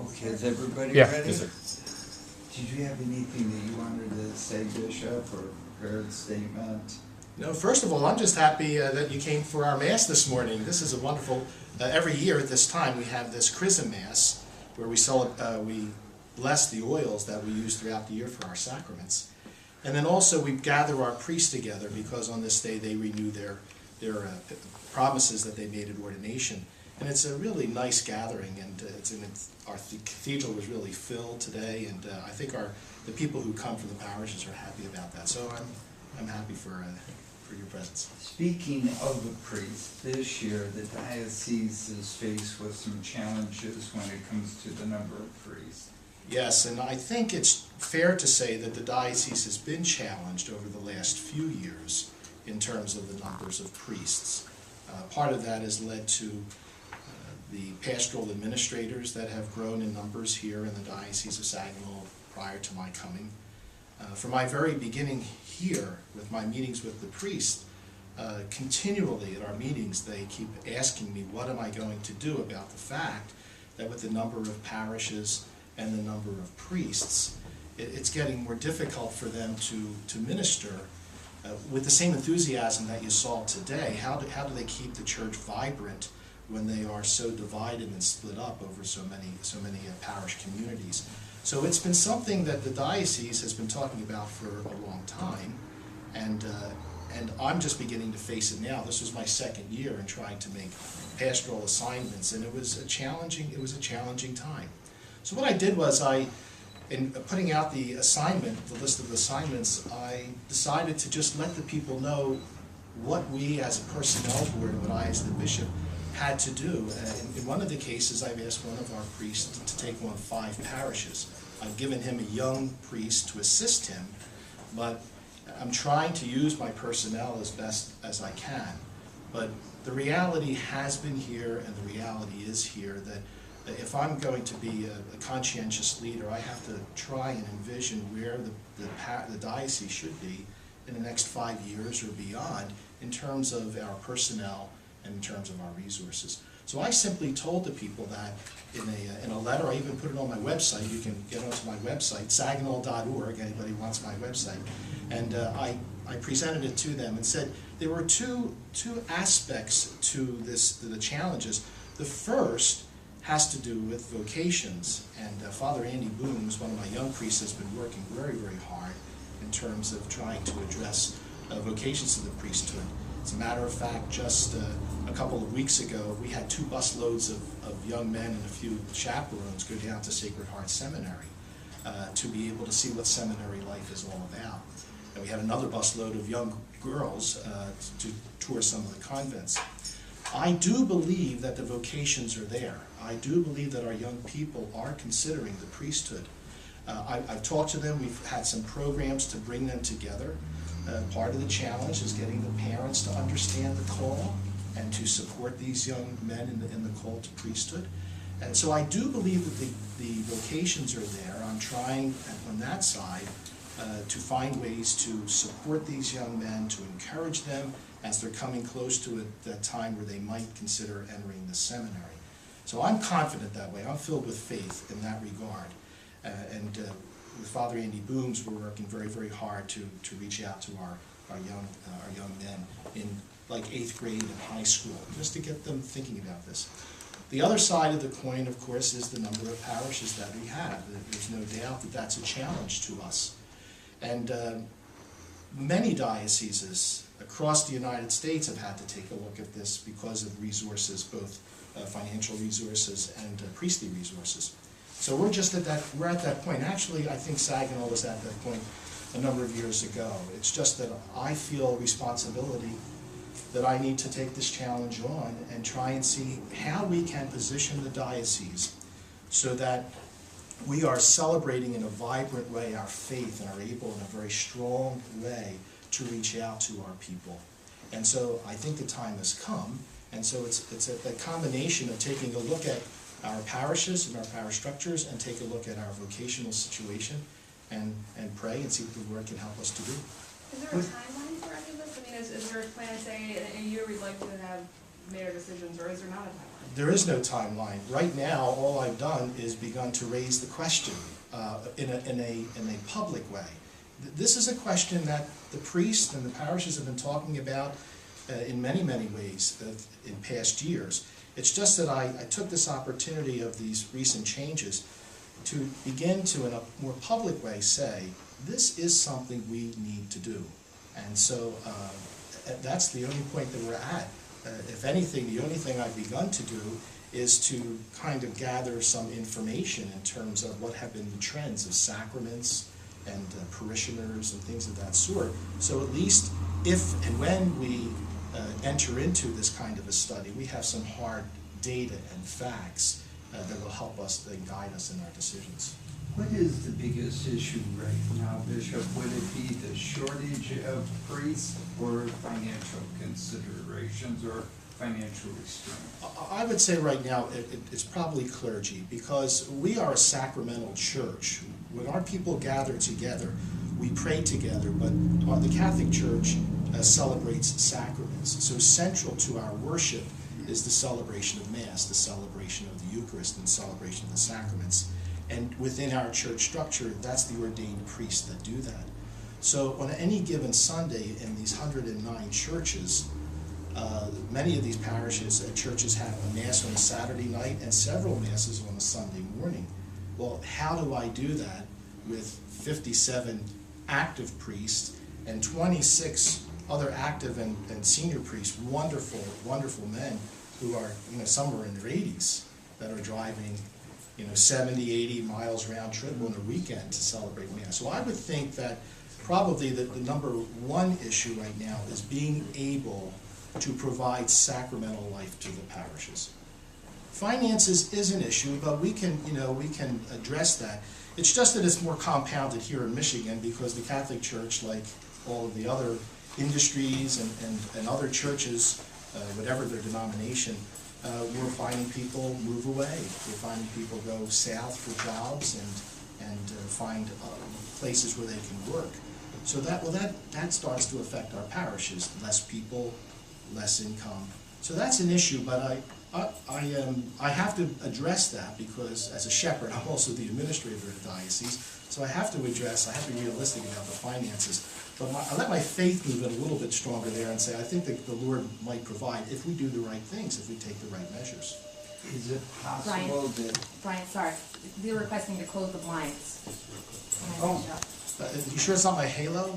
Okay, is everybody Yeah. ready? Yes, sir. Did you have anything that you wanted to say, Bishop, or prepared a statement? No, first of all, I'm just happy that you came for our Mass this morning. This is a wonderful, every year at this time we have this Chrism Mass where we bless the oils that we use throughout the year for our sacraments. And then also we gather our priests together because on this day they renew their promises that they made at ordination. And it's a really nice gathering, and our cathedral was really filled today, and I think the people who come from the parishes are happy about that. So I'm happy for your presence. Speaking of the priest, this year the diocese is faced with some challenges when it comes to the number of priests. Yes, and I think it's fair to say that the diocese has been challenged over the last few years in terms of the numbers of priests. Part of that has led to the pastoral administrators that have grown in numbers here in the Diocese of Saginaw prior to my coming. From my very beginning here, with my meetings with the priests, continually at our meetings they keep asking me what am I going to do about the fact that with the number of parishes and the number of priests, it's getting more difficult for them to minister with the same enthusiasm that you saw today. How do they keep the church vibrant when they are so divided and split up over so many parish communities? So it's been something that the diocese has been talking about for a long time, and I'm just beginning to face it now. This was my second year in trying to make pastoral assignments, and it was a challenging time. So what I did was in putting out the list of assignments, I decided to just let the people know what we as a personnel board, what I as the bishop had to do. In one of the cases, I've asked one of our priests to take on 5 parishes. I've given him a young priest to assist him, but I'm trying to use my personnel as best as I can. But the reality has been here, and the reality is here, that if I'm going to be a conscientious leader, I have to try and envision where the diocese should be in the next 5 years or beyond in terms of our personnel and in terms of our resources. So I simply told the people that in a letter. I even put it on my website. You can get onto my website, saginaw.org, anybody wants my website. And I presented it to them and said there were two aspects to the challenges. The first has to do with vocations, and Father Andy Booms, one of my young priests, has been working very, very hard in terms of trying to address vocations to the priesthood. As a matter of fact, just a couple of weeks ago, we had 2 busloads of young men and a few chaperones go down to Sacred Heart Seminary to be able to see what seminary life is all about. And we had another busload of young girls to tour some of the convents. I do believe that the vocations are there. I do believe that our young people are considering the priesthood. I've talked to them. We've had some programs to bring them together. Part of the challenge is getting the parents to understand the call and to support these young men in the call to priesthood. And so I do believe that the vocations are there. I'm trying on that side to find ways to support these young men, to encourage them as they're coming close to that time where they might consider entering the seminary. So I'm confident that way. I'm filled with faith in that regard. With Father Andy Booms, we're working very, very hard to reach out to our young men in like 8th grade and high school, just to get them thinking about this. The other side of the coin, of course, is the number of parishes that we have. There's no doubt that that's a challenge to us. And many dioceses across the United States have had to take a look at this because of resources, both financial resources and priestly resources. So we're at that point. Actually, I think Saginaw was at that point a number of years ago. It's just that I feel responsibility that I need to take this challenge on and try and see how we can position the diocese so that we are celebrating in a vibrant way our faith and are able in a very strong way to reach out to our people. And so I think the time has come, and so it's a combination of taking a look at our parishes and our parish structures and take a look at our vocational situation and pray and see what the Lord can help us to do. Is there a timeline for any of this? I mean, is there a plan, say, in a year we'd like to have mayor decisions, or is there not a timeline? There is no timeline. Right now, all I've done is begun to raise the question in a public way. This is a question that the priests and the parishes have been talking about in many, many ways in past years. It's just that I took this opportunity of these recent changes to begin to, in a more public way, say, this is something we need to do. And so that's the only point that we're at. If anything, the only thing I've begun to do is to kind of gather some information in terms of what have been the trends of sacraments and parishioners and things of that sort. So at least if and when we enter into this kind of a study, we have some hard data and facts that will help us and guide us in our decisions. What is the biggest issue right now, Bishop? Would it be the shortage of priests or financial considerations or financial restraints? I would say right now it's probably clergy, because we are a sacramental church. When our people gather together, we pray together, but the Catholic Church celebrates sacraments. So central to our worship is the celebration of Mass, the celebration of the Eucharist, and the celebration of the sacraments. And within our church structure, that's the ordained priests that do that. So on any given Sunday in these 109 churches, many of these parishes and churches have a Mass on a Saturday night and several Masses on a Sunday morning. Well, how do I do that with 57 active priests and 26 other active and senior priests, wonderful, wonderful men who are, some are in their 80s that are driving 70, 80 miles round trip on a weekend to celebrate Mass. So I would think that probably the number one issue right now is being able to provide sacramental life to the parishes. Finances is an issue, but we can address that. It's just that it's more compounded here in Michigan because the Catholic Church, like all of the other industries and other churches, whatever their denomination, we're finding people move away. We're finding people go south for jobs and find places where they can work. So that starts to affect our parishes. Less people, less income. So that's an issue, but I have to address that because as a shepherd, I'm also the administrator of the diocese. So I have to be realistic about the finances. But I let my faith move in a little bit stronger there and say, I think that the Lord might provide if we do the right things, if we take the right measures. Is it possible that... Brian, sorry. They're requesting to close the blinds. Oh. You sure it's not my halo?